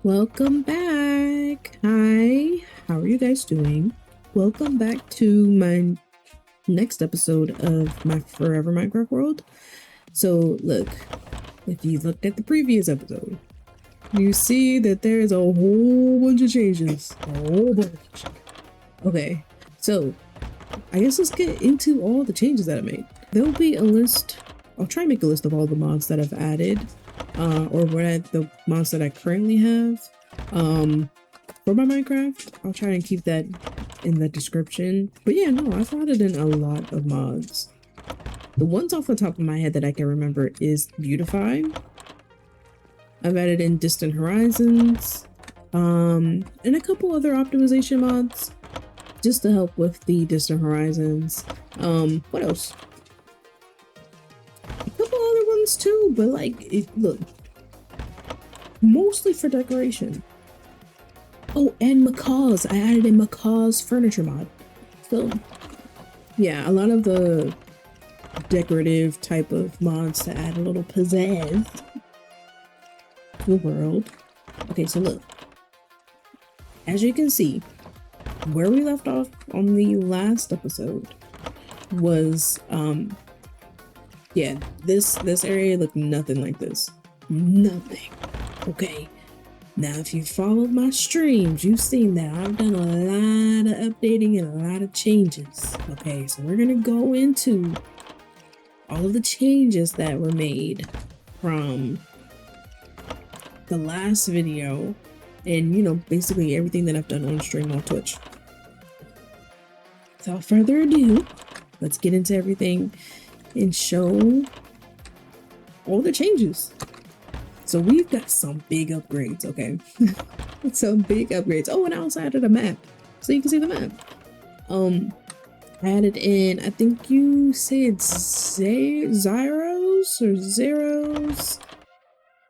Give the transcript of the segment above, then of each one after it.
Welcome back. Hi, how are you guys doing? Welcome back to my next episode of my Forever Minecraft world. So, look, if you looked at the previous episode, you see that there's a whole bunch of changes. A whole bunch. Okay, so I guess let's get into all the changes that I made. There'll be a list. I'll try and make a list of all the mods that I've added. Or the mods that I currently have for my Minecraft. I'll try and keep that in the description. But yeah, no, I've added in a lot of mods. The ones off the top of my head that I can remember is Beautify. I've added in Distant Horizons, and a couple other optimization mods just to help with the Distant Horizons. What else? Too, but look, mostly for decoration. Oh, and Macaw's. I added in Macaw's furniture mod. So yeah, a lot of the decorative type of mods to add a little pizzazz to the world. Okay, so look, as you can see, where we left off on the last episode was yeah, this area looked nothing like this. Nothing. Okay. Now, if you followed my streams, you've seen that I've done a lot of updating and a lot of changes. Okay, so we're gonna go into all of the changes that were made from the last video and, you know, basically everything that I've done on stream on Twitch. Without further ado, let's get into everything and show all the changes. So we've got some big upgrades, okay? Some big upgrades. Oh, and I also added a map, so you can see the map. I added in, I think you say it's Zero's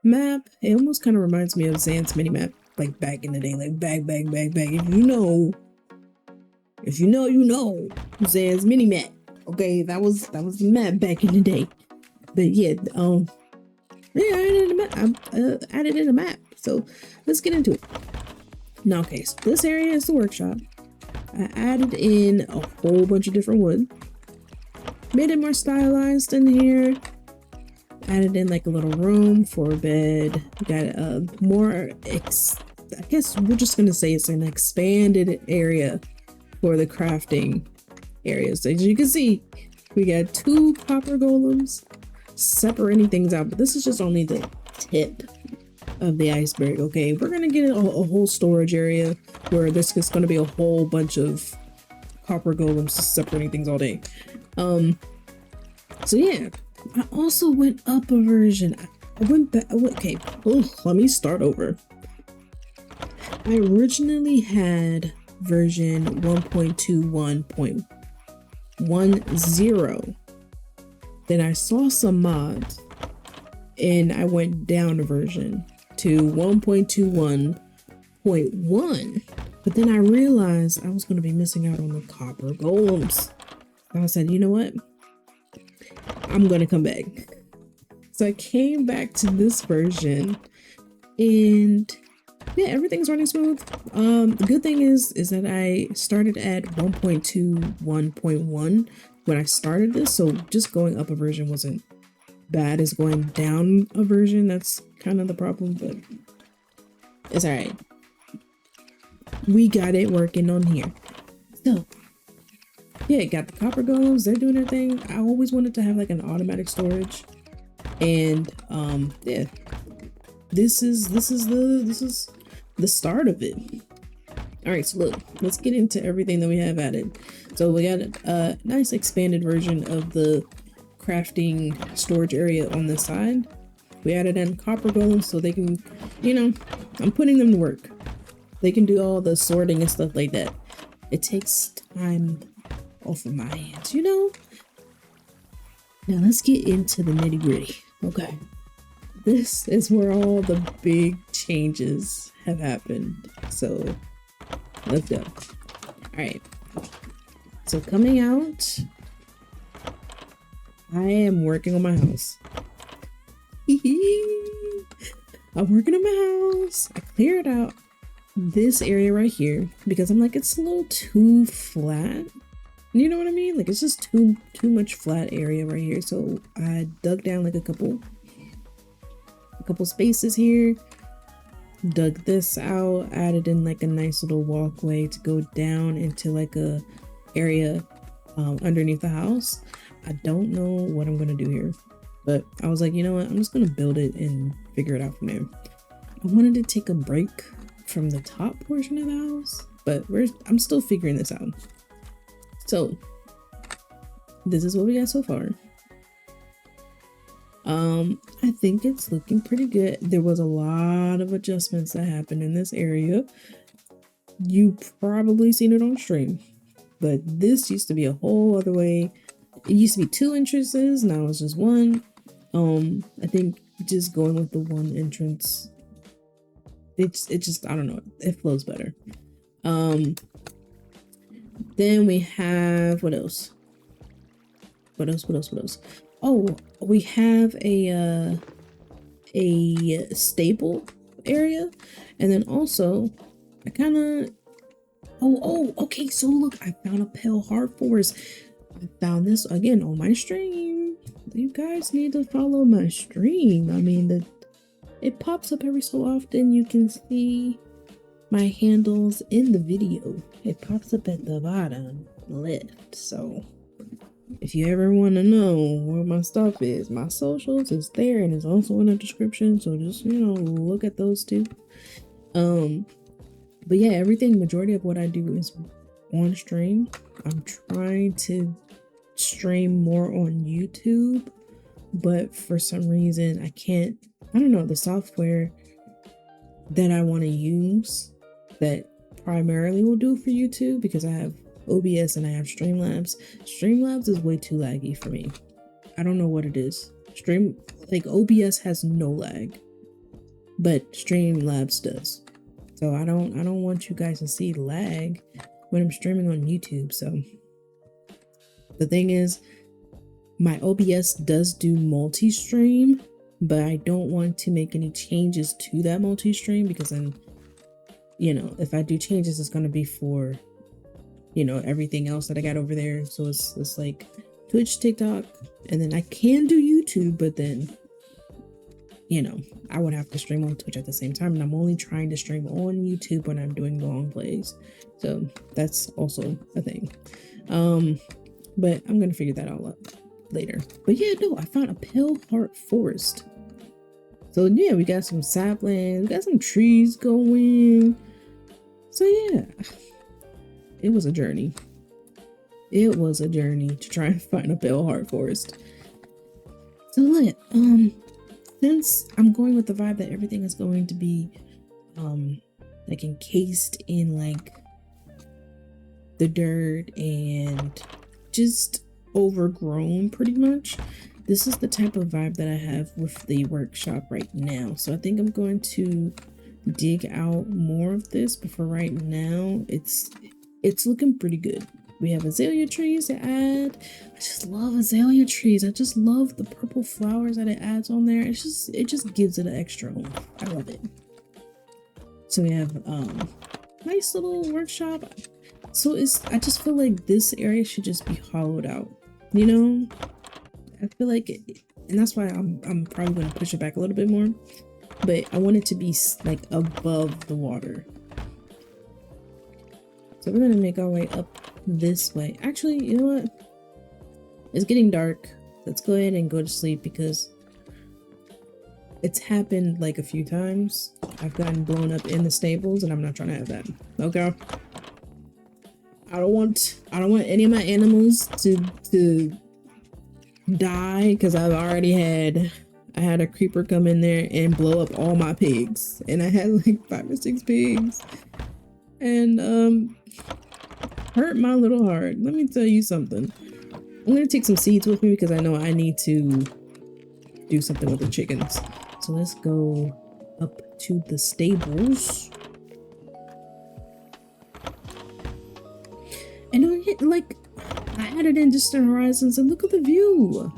map. It almost kind of reminds me of Zan's minimap, like back in the day, like back. If you know, you know. Zan's minimap. Okay, that was the map back in the day. But yeah, yeah, I added in a map. So let's get into it. Now, okay, so this area is the workshop. I added in a whole bunch of different wood. Made it more stylized in here. Added in like a little room for a bed. We got a more, I guess we're just gonna say it's an expanded area for the crafting areas. As you can see, we got 2 copper golems separating things out, but this is just only the tip of the iceberg. Okay, we're gonna get a whole storage area where there's just gonna be a whole bunch of copper golems separating things all day. So yeah, I also went up a version. I went back. Okay, let me start over. I originally had version 1.21.10. Then I saw some mods and I went down a version to 1.21.1, but then I realized I was going to be missing out on the copper golems. I said, you know what, I'm going to come back. So I came back to this version and yeah, everything's running smooth. The good thing is that I started at 1.21.1 when I started this, so just going up a version wasn't bad as going down a version. That's kind of the problem, but it's all right. We got it working on here. So yeah, got the copper golems. They're doing their thing. I always wanted to have like an automatic storage, and yeah, this is the start of it. All right, so look, let's get into everything that we have added. So we got a nice expanded version of the crafting storage area on this side. We added in copper golems so they can, you know, I'm putting them to work. They can do all the sorting and stuff like that. It takes time off of my hands, you know? Now let's get into the nitty gritty. Okay. This is where all the big changes have happened. So let's go. All right. So coming out, I am working on my house. I'm working on my house. I cleared out this area right here because I'm like, it's a little too flat. You know what I mean? Like, it's just too much flat area right here. So I dug down like a couple spaces here, dug this out, added in like a nice little walkway to go down into like a area underneath the house. I don't know what I'm gonna do here, but I was like, you know what, I'm just gonna build it and figure it out from there. I wanted to take a break from the top portion of the house, but I'm still figuring this out. So this is what we got so far. I think it's looking pretty good. There was a lot of adjustments that happened in this area. You probably seen it on stream, but this used to be a whole other way. It used to be 2 entrances, now it's just 1. I think just going with the 1 entrance, it just, I don't know, it flows better. Then we have, what else? Oh, we have a stable area, and then also I kind of, okay, so look, I found a pale heart forest. I found this again on my stream. You guys need to follow my stream. I mean, it pops up every so often. You can see my handles in the video. It pops up at the bottom left. So if you ever want to know where my stuff is, my socials is there and it's also in the description. So just, you know, look at those too. But yeah, majority of what I do is on stream. I'm trying to stream more on YouTube, but for some reason I can't. I don't know, the software that I want to use that primarily will do for YouTube, because I have OBS and I have Streamlabs. Streamlabs is way too laggy for me. I don't know what it is. OBS has no lag, but Streamlabs does. So I don't want you guys to see lag when I'm streaming on YouTube. So the thing is, my OBS does do multi-stream, but I don't want to make any changes to that multi-stream, because then, you know, if I do changes, it's going to be for, you know, everything else that I got over there. So it's like Twitch, TikTok, and then I can do YouTube, but then, you know, I would have to stream on Twitch at the same time, and I'm only trying to stream on YouTube when I'm doing long plays. So that's also a thing. But I'm going to figure that all out later. But yeah, no, I found a pale heart forest. So yeah, we got some saplings, we got some trees going. So yeah, it was a journey. It was a journey to try and find a pale heart forest. So look, since I'm going with the vibe that everything is going to be like encased in like the dirt and just overgrown pretty much, this is the type of vibe that I have with the workshop right now. So I think I'm going to dig out more of this, but for right now it's looking pretty good. We have azalea trees to add. I just love azalea trees. I just love the purple flowers that it adds on there. It just gives it an extra oomph. I love it. So we have nice little workshop. So I just feel like this area should just be hollowed out, you know? I feel like it, and that's why I'm probably going to push it back a little bit more, but I want it to be like above the water. So we're going to make our way up this way. Actually, you know what? It's getting dark. Let's go ahead and go to sleep, because it's happened like a few times. I've gotten blown up in the stables, and I'm not trying to have that. Okay? I don't want any of my animals to die, because I had a creeper come in there and blow up all my pigs, and I had like 5 or 6 pigs, and hurt my little heart. Let me tell you something. I'm gonna take some seeds with me, because I know I need to do something with the chickens. So let's go up to the stables. And I had it in distant horizons, and look at the view.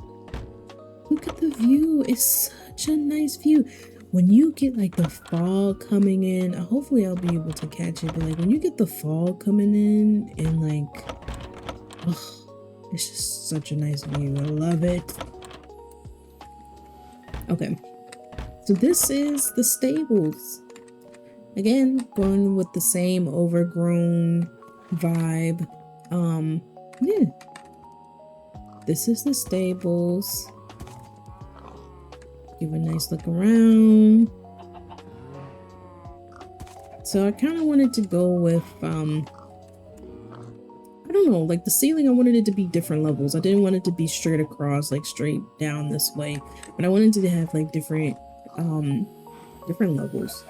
Look at the view. It's such a nice view. when you get like the fog coming in, hopefully I'll be able to catch it, but like when you get the fog coming in and like, oh, it's just such a nice view. I love it. Okay, so this is the stables. Again, going with the same overgrown vibe. Yeah. This is the stables. Give a nice look around. So I kind of wanted to go with, I don't know, like the ceiling, I wanted it to be different levels. I didn't want it to be straight across, like straight down this way, but I wanted to have like different levels.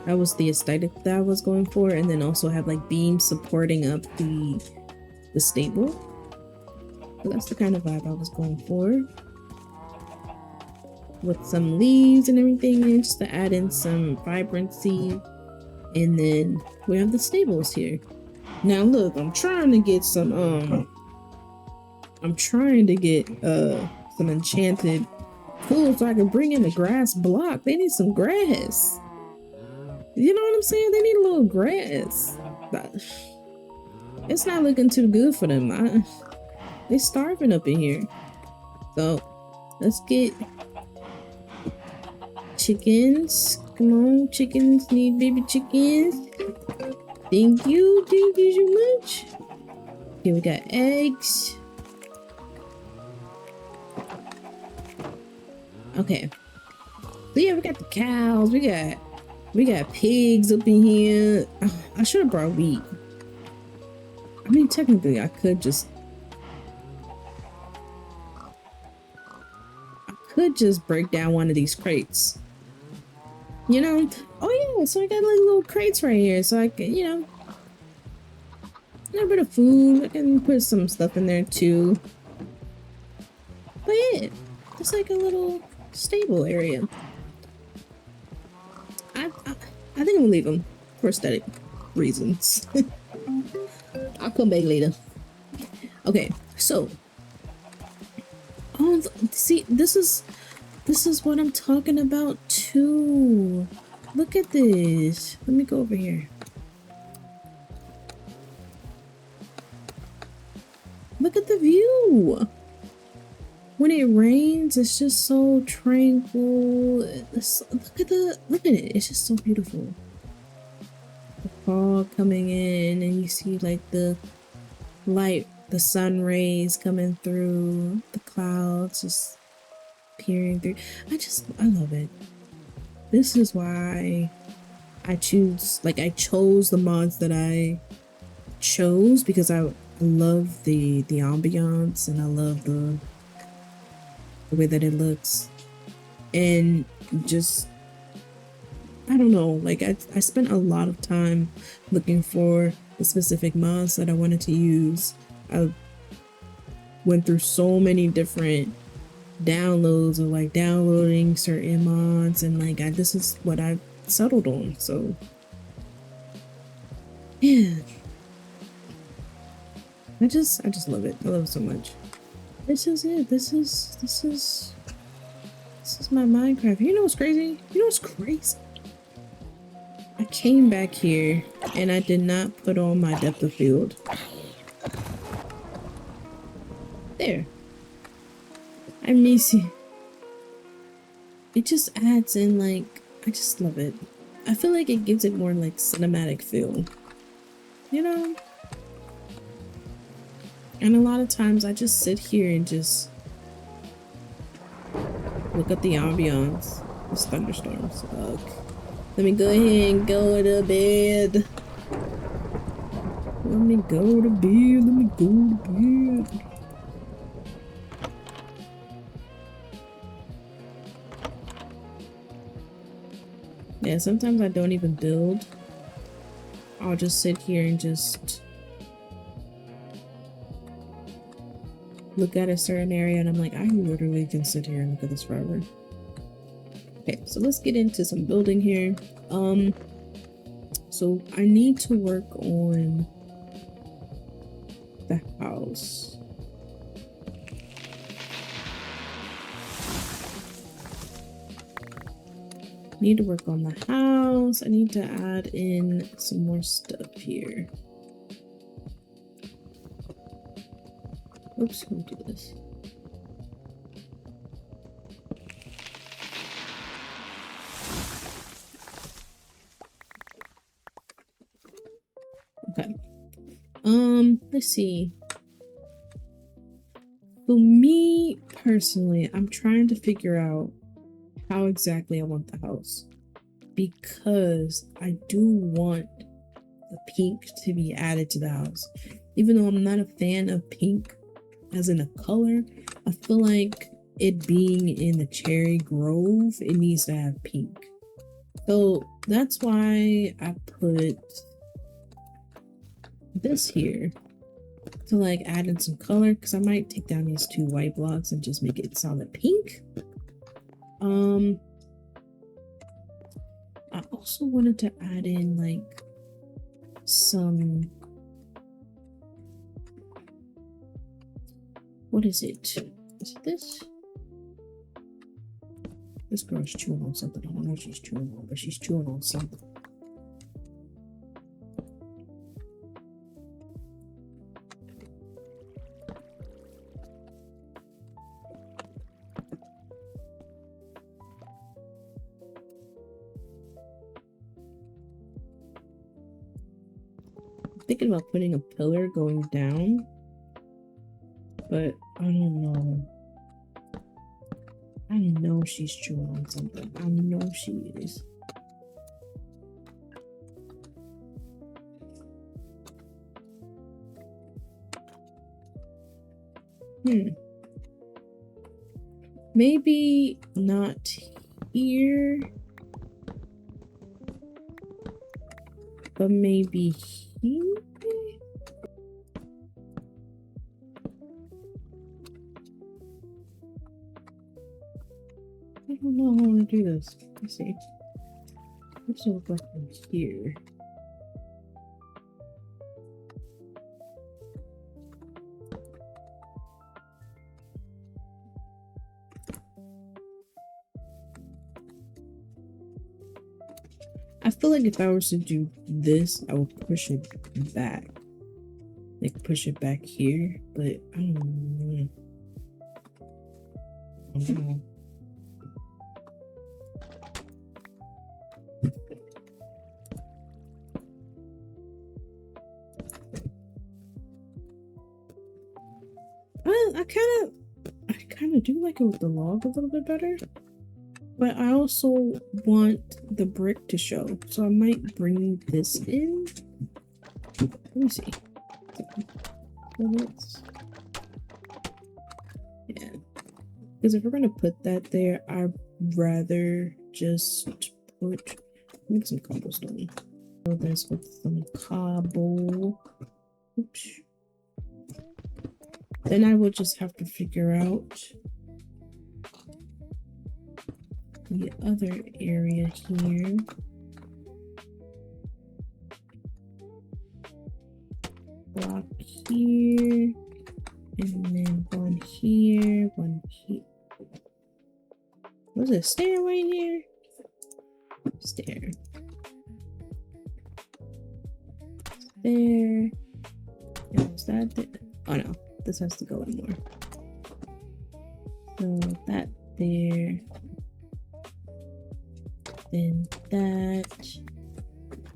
That was the aesthetic that I was going for, and then also have like beams supporting up the stable. So that's the kind of vibe I was going for. With some leaves and everything in, just to add in some vibrancy. And then we have the stables here. Now look, I'm trying to get some some enchanted pools so I can bring in a grass block. They need some grass. You know what I'm saying? They need a little grass. But it's not looking too good for them. They're starving up in here. So let's get chickens. Come on, chickens need baby chickens. Thank you so much. Here we got eggs. Okay. So yeah, we got the cows. We got pigs up in here. Oh, I should have brought wheat. I mean, technically, I could just break down one of these crates. You know? Oh yeah, so I got like little crates right here, so I can, you know, a little bit of food. I can put some stuff in there too. But yeah, it's like a little stable area. I think I'm gonna leave them for aesthetic reasons. I'll come back later. Okay, so oh, see, this is what I'm talking about too. Look at this. Let me go over here. Look at the view. When it rains, it's just so tranquil. Look at it. It's just so beautiful. The fog coming in, and you see like the light, the sun rays coming through the clouds, just peering through. I love it. This is why I chose the mods that I chose, because I love the ambiance, and I love the way that it looks. And just, I don't know, like I spent a lot of time looking for the specific mods that I wanted to use. I went through so many different downloads of like downloading certain mods, and like this is what I settled on. So yeah, I just love it. I love it so much. This is it. This is my Minecraft. You know what's crazy? You know what's crazy? I came back here and I did not put on my depth of field. There. I miss you. It just adds in, like, I just love it. I feel like it gives it more like cinematic feel. You know? And a lot of times I just sit here and just look at the ambiance. This thunderstorms. Ugh. Let me go ahead and go to bed. Let me go to bed. Let me go to bed. Yeah, sometimes I don't even build. I'll just sit here and just look at a certain area, and I'm like, I literally can sit here and look at this forever. Okay, so let's get into some building here. So I need to work on the house. Need to work on the house. I need to add in some more stuff here. Oops, let me do this. Okay. Let's see. For me personally, I'm trying to figure out how exactly I want the house, because I do want the pink to be added to the house. Even though I'm not a fan of pink as in a color, I feel like it being in the cherry grove, it needs to have pink. So that's why I put this here to like add in some color, because I might take down these 2 white blocks and just make it solid pink. I also wanted to add in like some, what is it? Is it this? This girl's chewing on something. I don't know what she's chewing on, but she's chewing on something. Thinking about putting a pillar going down, but I don't know. I know she's chewing on something. I know she is. Maybe not here, but maybe here. I don't know how I want to do this. Let's see. What's it look like from here? I feel like if I was to do this, I would push it back. Like push it back here, but I don't know. I don't know. I kind of do like it with the log a little bit better, but I also want the brick to show, so I might bring this in. Let me see. Yeah, because if we're gonna put that there, I'd rather just put make some cobblestone. So this with some cobble. Oops. Then I will just have to figure out the other area here. Block here, and then one here, one here. Was it a stair right here? Stair. There. And was that there? Oh no. This has to go in more. So that there, then that,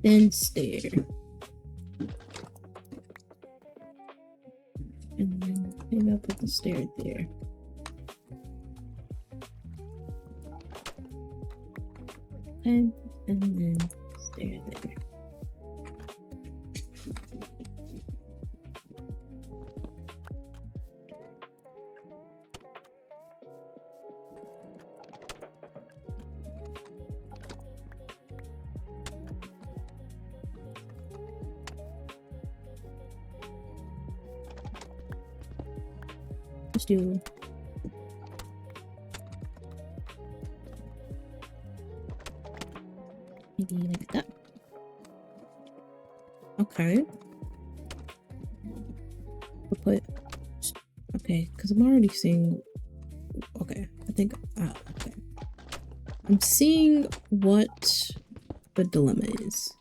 then stair, and then maybe I'll put the stair there. Okay, and then stair there. Let's do maybe like that. Okay. We'll put, okay, because I'm already seeing, okay, I think, okay. I'm seeing what the dilemma is.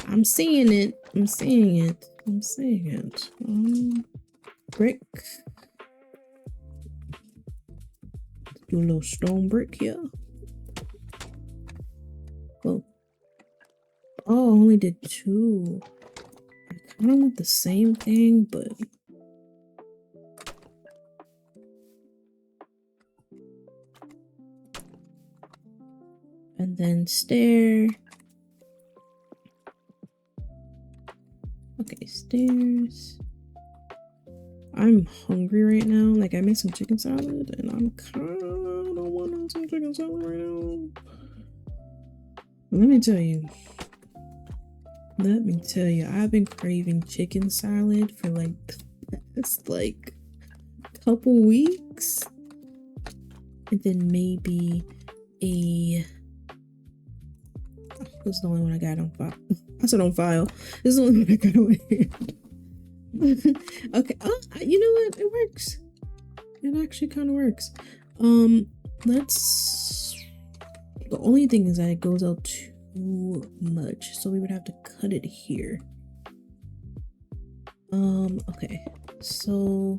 I'm seeing it. I'm seeing it. I'm seeing it. Brick. Do a little stone brick here. Well, oh, I only did 2. I kind of want the same thing, but and then stair. Okay, stairs. I'm hungry right now. Like, I made some chicken salad and I'm kind of wanting some chicken salad right now. Let me tell you, I've been craving chicken salad for like the past like couple weeks. And then maybe a, this is the only one I got on file. I said on file. This is the only one I got on hand. Okay, you know what? It works. It actually kind of works. Let's. The only thing is that it goes out too much, so we would have to cut it here. Okay, so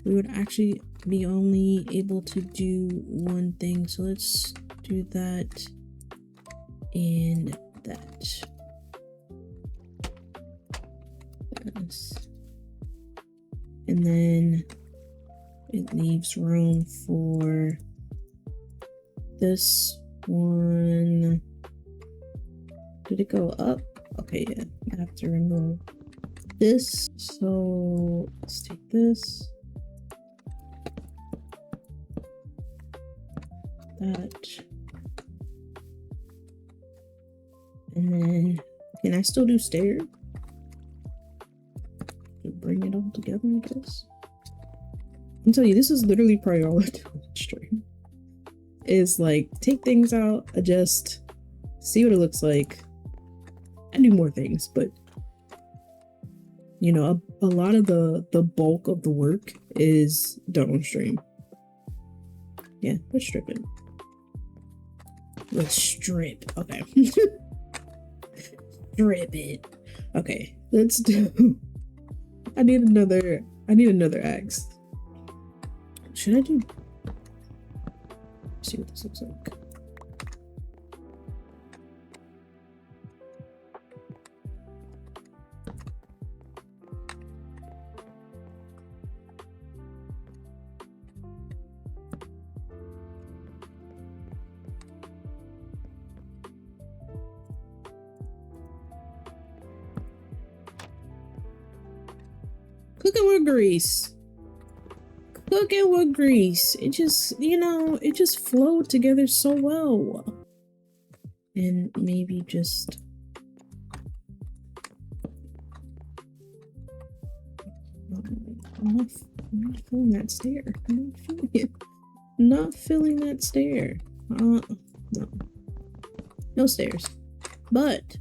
we would actually be only able to do one thing. So let's do that and that. And then it leaves room for this one. Did it go up? Okay, yeah. I have to remove this. So let's take this. That. And then can I still do stairs? Bring it all together, I guess. I'm telling you, this is literally probably all I do on the stream. Is like take things out, adjust, see what it looks like. I do more things, but you know, a lot of the bulk of the work is done on stream. Yeah, let's strip it. Let's strip. Okay. Strip it. Okay, let's do. I need another axe. Should I do? Let's see what this looks like. Cooking with grease. Cooking with grease. It just, you know, it just flowed together so well. And maybe just... I'm not feeling that stair. I'm not feeling it. Not feeling that stair. No. No stairs. But...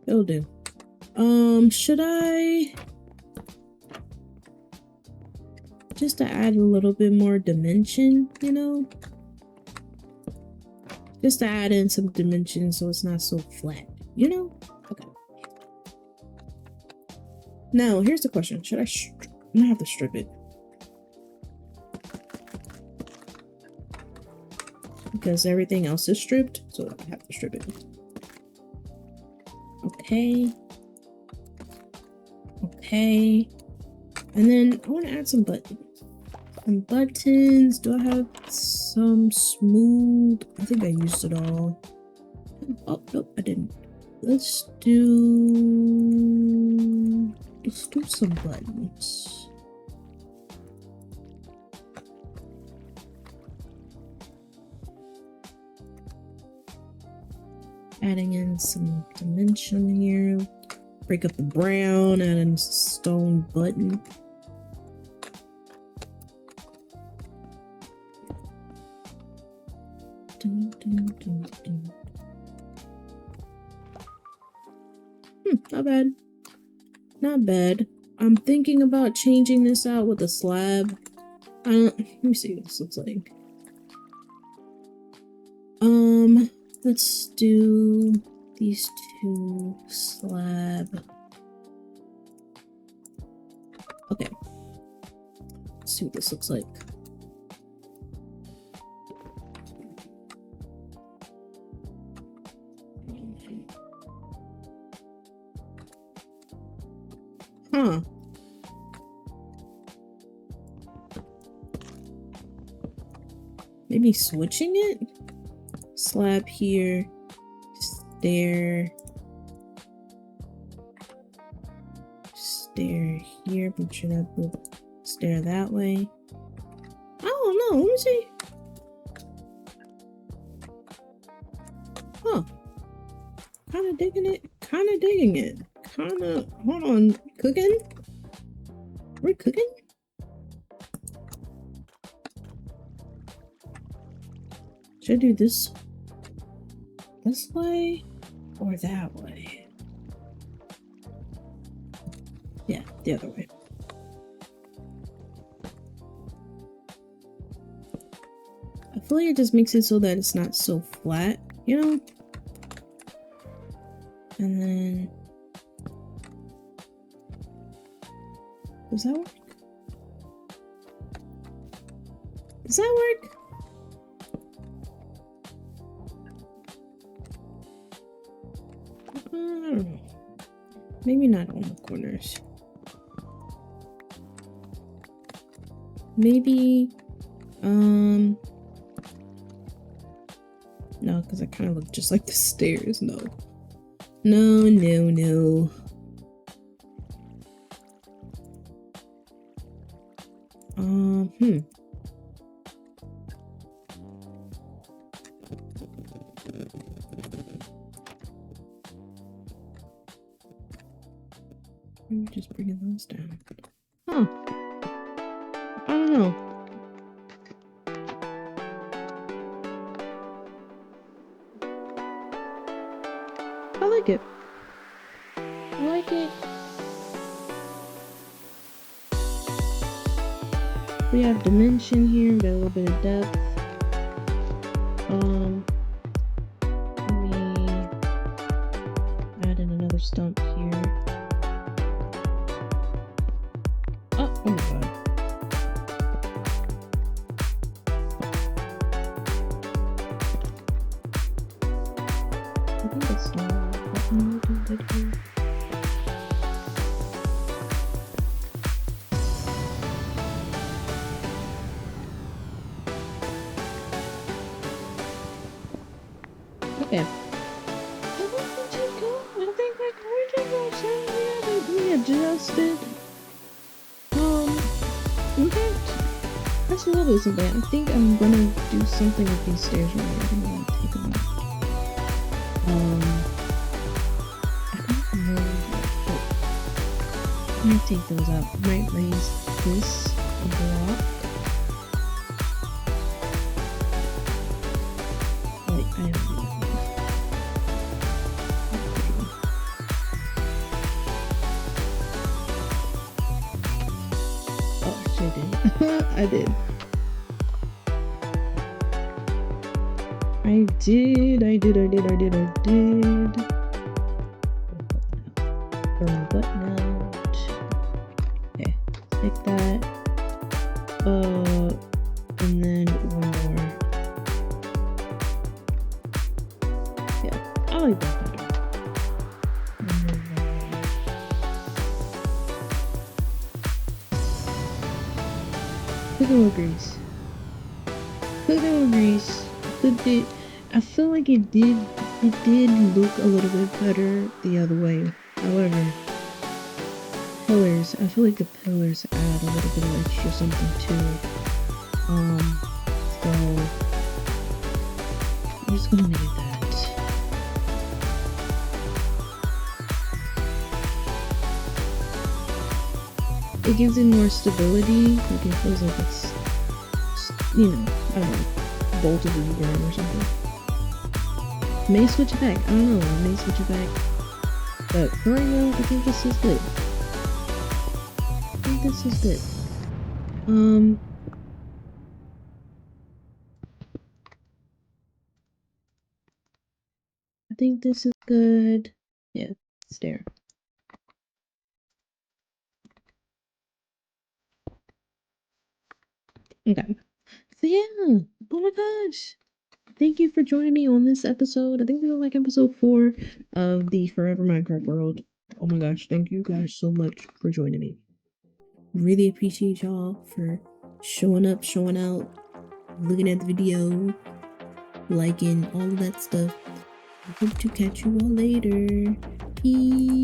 it'll do. Should I just to add a little bit more dimension, you know? Just to add in some dimension so it's not so flat, you know? Okay. Now, here's the question. Should I I'm gonna have to strip it. Because everything else is stripped, so I have to strip it. Okay. Okay. And then I want to add some buttons. Some buttons. Do I have some smooth? I think I used it all. Oh, nope, I didn't. Let's do some buttons. Adding in some dimension here. Break up the brown, add in stone button. Dun, dun, dun, dun. Not bad. Not bad. I'm thinking about changing this out with a slab. Let me see what this looks like. Let's do these two slab. Okay. Let's see what this looks like. Huh. Maybe switching it? Slab here, stair here, make sure that will stair that way. I don't know, let me see. Huh. Kinda digging it. Hold on, cooking? We're cooking? Should I do this way or that way? Yeah, the other way. I feel like it just makes it so that it's not so flat, you know? And then... Does that work? Does that work? I don't know. Maybe not on the corners. Maybe, no, because I kind of look just like the stairs. No. No. Maybe just bringing those down. Huh. I don't know. I like it. I like it. We have dimension here, we got a little bit of depth. Let me add in another stump here. Oh my god. I think that's not what I'm looking good here. Okay. I think my cardigan goes adjusted. In fact, that's a little bit something. I think I'm gonna do something with these stairs right here. I'm gonna take them out. I don't know. I'm gonna take those out. I might raise this a block. Wait, I don't know. I did. Burn the button out. Okay, take that. And then one more. Yeah, I like that better. Cooking with grease. I feel like it did look a little bit better the other way. However, pillars, I feel like the pillars add a little bit of extra something to it. So I'm just gonna leave that. It gives it more stability. Like it feels like it's, you know, I don't know, bolted to the ground or something. May switch it back. I don't know. May switch it back. But for right now, I think this is good. I think this is good. I think this is good. Yeah, it's there. Okay. So yeah. Oh my gosh. Thank you for joining me on this episode. I think this is like episode 4 of the Forever Minecraft world. Oh my gosh, thank you guys so much for joining me. Really appreciate y'all for showing up, showing out, looking at the video, liking, all of that stuff. I hope to catch you all later. Peace.